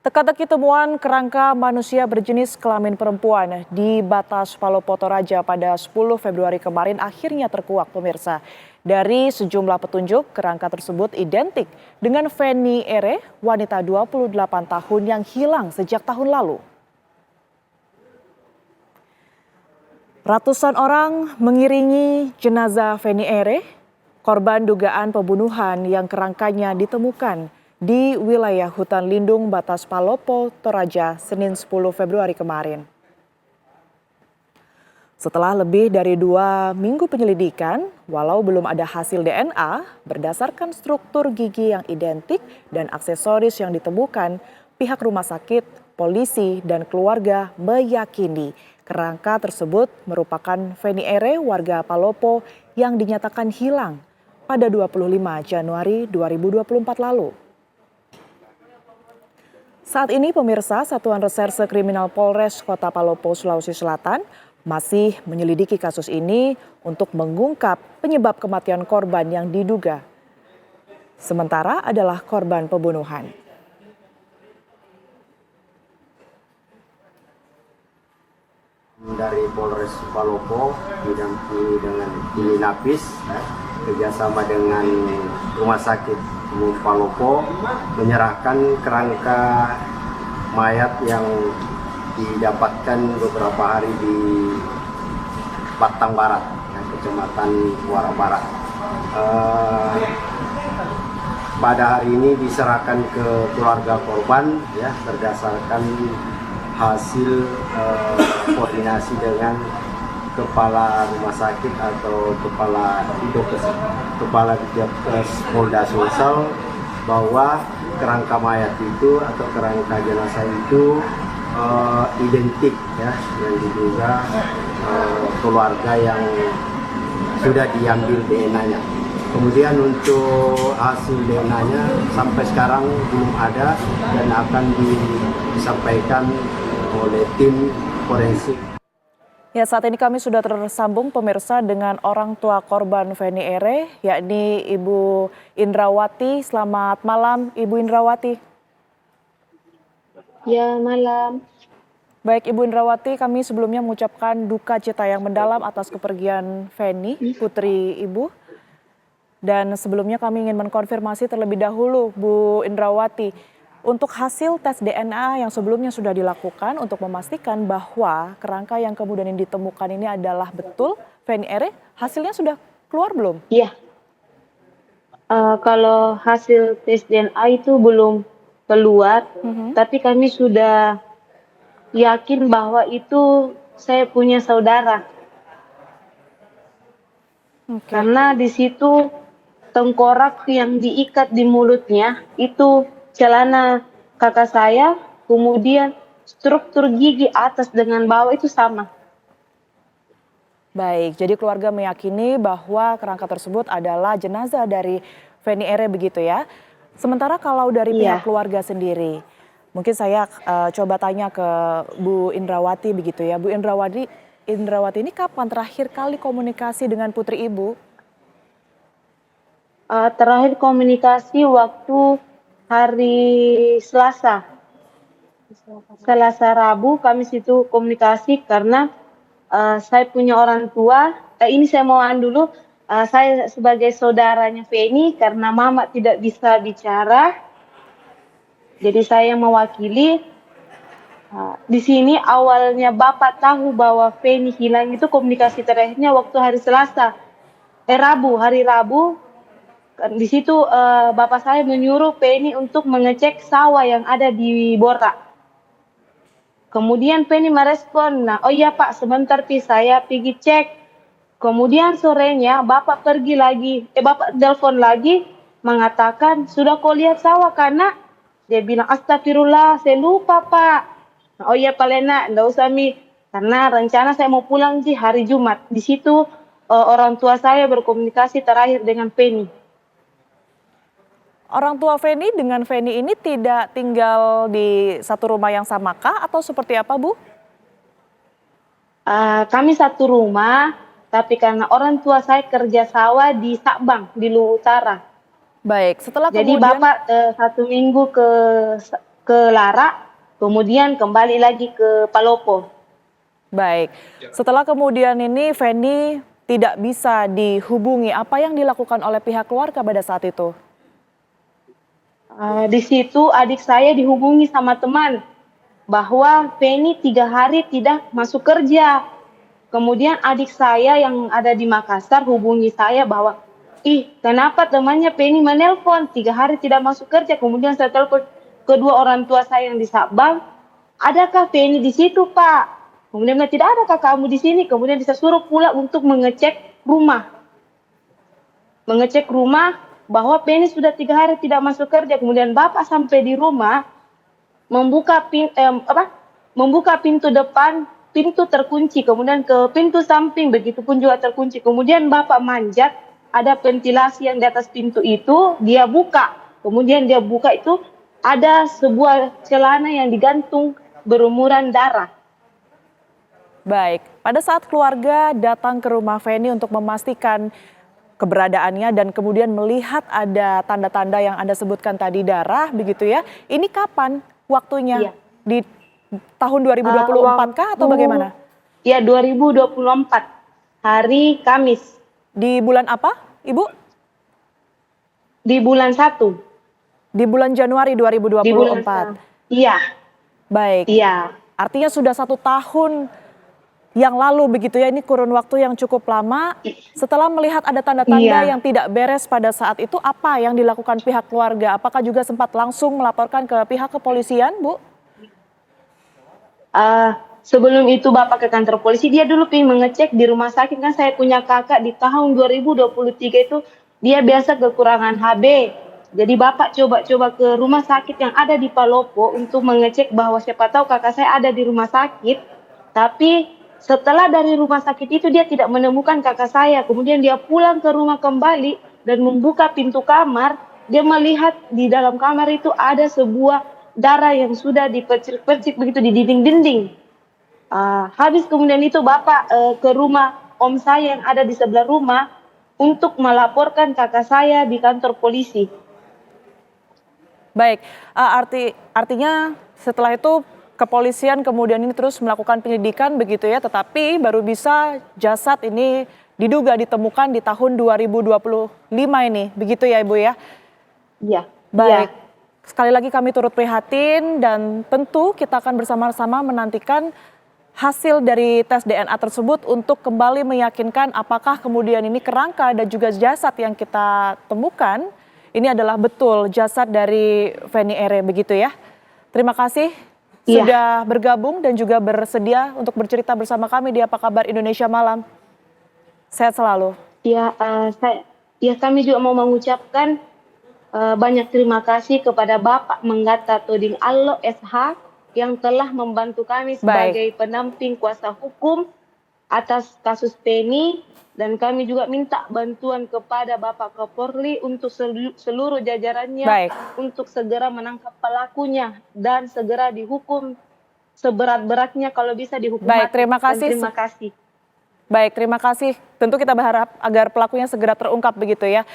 Teka-teki temuan kerangka manusia berjenis kelamin perempuan di batas Palopo Toraja pada 10 Februari kemarin akhirnya terkuak pemirsa. Dari sejumlah petunjuk, kerangka tersebut identik dengan Feni Ere, wanita 28 tahun yang hilang sejak tahun lalu. Ratusan orang mengiringi jenazah Feni Ere, korban dugaan pembunuhan yang kerangkanya ditemukan di wilayah hutan lindung batas Palopo Toraja Senin 10 Februari kemarin. Setelah lebih dari 2 minggu penyelidikan, walau belum ada hasil DNA, berdasarkan struktur gigi yang identik dan aksesoris yang ditemukan, pihak rumah sakit, polisi, dan keluarga meyakini kerangka tersebut merupakan Feni Ere warga Palopo yang dinyatakan hilang pada 25 Januari 2024 lalu. Saat ini pemirsa Satuan Reserse Kriminal Polres Kota Palopo, Sulawesi Selatan masih menyelidiki kasus ini untuk mengungkap penyebab kematian korban yang diduga sementara adalah korban pembunuhan. Dari Polres Palopo didampingi dengan tim Inapis kerjasama dengan Rumah Sakit Umum Palopo menyerahkan kerangka mayat yang didapatkan beberapa hari di Batang Barat, Kecamatan Muara Barat. Pada hari ini diserahkan ke keluarga korban berdasarkan hasil koordinasi dengan kepala rumah sakit atau kepala Dinkes Polda Sulsel bahwa kerangka mayat itu atau kerangka jenazah itu identik yang diduga keluarga yang sudah diambil DNA-nya. Kemudian untuk hasil DNA-nya sampai sekarang belum ada dan akan disampaikan oleh tim forensik. Ya, saat ini kami sudah tersambung pemirsa dengan orang tua korban Feni Ere, yakni Ibu Indrawati. Selamat malam, Ibu Indrawati. Ya, malam. Baik, Ibu Indrawati, kami sebelumnya mengucapkan duka cita yang mendalam atas kepergian Feni, putri Ibu. Dan sebelumnya kami ingin mengkonfirmasi terlebih dahulu, Bu Indrawati, untuk hasil tes DNA yang sebelumnya sudah dilakukan untuk memastikan bahwa kerangka yang kemudian ditemukan ini adalah betul Feni Ere, hasilnya sudah keluar belum? Iya. Kalau hasil tes DNA itu belum keluar, tapi kami sudah yakin bahwa itu saya punya saudara. Karena di situ tengkorak yang diikat di mulutnya itu celana kakak saya, kemudian struktur gigi atas dengan bawah itu sama. Baik, jadi keluarga meyakini bahwa kerangka tersebut adalah jenazah dari Feni Ere begitu ya. Sementara kalau dari pihak keluarga sendiri, mungkin saya coba tanya ke Bu Indrawati begitu ya. Bu Indrawati ini kapan terakhir kali komunikasi dengan putri Ibu? Terakhir komunikasi waktu hari Selasa Rabu kami situ komunikasi karena saya punya orang tua. Ini saya mohon dulu, saya sebagai saudaranya Feni karena mama tidak bisa bicara, jadi saya yang mewakili. Di sini awalnya bapak tahu bahwa Feni hilang itu komunikasi terakhirnya waktu hari hari Rabu. Di situ bapak saya menyuruh Feni untuk mengecek sawah yang ada di Bora. Kemudian Feni merespon, oh iya Pak, sebentar saya pergi cek. Kemudian sorenya bapak bapak telepon lagi mengatakan sudah kau lihat sawah karena dia bilang astagfirullah saya lupa Pak. Oh iya Pak Lena, enggak usah karena rencana saya mau pulang hari Jumat. Di situ orang tua saya berkomunikasi terakhir dengan Feni. Orang tua Feni dengan Feni ini tidak tinggal di satu rumah yang samakah atau seperti apa, Bu? Kami satu rumah, tapi karena orang tua saya kerja sawah di Sabang, di Luwu Utara. Baik, setelah Jadi kemudian... Bapak 1 minggu ke ke Lara, kemudian kembali lagi ke Palopo. Baik, setelah kemudian ini Feni tidak bisa dihubungi, apa yang dilakukan oleh pihak keluarga pada saat itu? Di situ adik saya dihubungi sama teman bahwa Feni 3 hari tidak masuk kerja. Kemudian adik saya yang ada di Makassar hubungi saya bahwa, ih kenapa temannya Feni menelpon 3 hari tidak masuk kerja. Kemudian saya telepon kedua orang tua saya yang di Sabang, adakah Feni di situ Pak? Kemudian bilang, tidak ada kakakmu di sini. Kemudian saya suruh pula untuk mengecek rumah. Mengecek rumah bahwa Penny sudah 3 hari tidak masuk kerja. Kemudian bapak sampai di rumah membuka pintu depan, pintu terkunci. Kemudian ke pintu samping begitu pun juga terkunci. Kemudian bapak manjat, ada ventilasi yang di atas pintu itu dia buka. Kemudian dia buka itu ada sebuah celana yang digantung berumuran darah. Baik, pada saat keluarga datang ke rumah Feni untuk memastikan keberadaannya dan kemudian melihat ada tanda-tanda yang Anda sebutkan tadi darah begitu ya. Ini kapan waktunya? Iya. Di tahun 2024 kah atau bagaimana? Ya 2024 hari Kamis Di bulan apa, Ibu? di bulan 1. Di bulan Januari Di bulan 2024. Iya, Baik. iya. Artinya sudah 1 tahun yang lalu begitu ya, ini kurun waktu yang cukup lama. Setelah melihat ada tanda-tanda Iya. yang tidak beres pada saat itu, apa yang dilakukan pihak keluarga? Apakah juga sempat langsung melaporkan ke pihak kepolisian, Bu? Sebelum itu Bapak ke kantor polisi, dia dulu pengen mengecek di rumah sakit. Kan saya punya kakak di tahun 2023 itu dia biasa kekurangan HB. Jadi Bapak coba-coba ke rumah sakit yang ada di Palopo untuk mengecek bahwa siapa tahu kakak saya ada di rumah sakit. Tapi setelah dari rumah sakit itu dia tidak menemukan kakak saya. Kemudian dia pulang ke rumah kembali dan membuka pintu kamar. Dia melihat di dalam kamar itu ada sebuah darah yang sudah dipercik-percik begitu di dinding-dinding. Habis kemudian itu Bapak ke rumah om saya yang ada di sebelah rumah untuk melaporkan kakak saya di kantor polisi. Baik, artinya setelah itu kepolisian kemudian ini terus melakukan penyelidikan begitu ya, tetapi baru bisa jasad ini diduga ditemukan di tahun 2025 ini, begitu ya Ibu ya? Iya. Baik, Iya. sekali lagi kami turut prihatin dan tentu kita akan bersama-sama menantikan hasil dari tes DNA tersebut untuk kembali meyakinkan apakah kemudian ini kerangka dan juga jasad yang kita temukan ini adalah betul jasad dari Feni Ere begitu ya. Terima kasih Iya. sudah bergabung dan juga bersedia untuk bercerita bersama kami di Apa Kabar Indonesia Malam. Sehat selalu. Ya, kami juga mau mengucapkan banyak terima kasih kepada Bapak Menggata Toding Allo SH yang telah membantu kami sebagai penamping kuasa hukum atas kasus Penny, dan kami juga minta bantuan kepada Bapak Kapolri untuk seluruh jajarannya untuk segera menangkap pelakunya dan segera dihukum seberat-beratnya kalau bisa dihukum mati. Terima kasih. Terima kasih. Baik, terima kasih. Tentu kita berharap agar pelakunya segera terungkap begitu ya.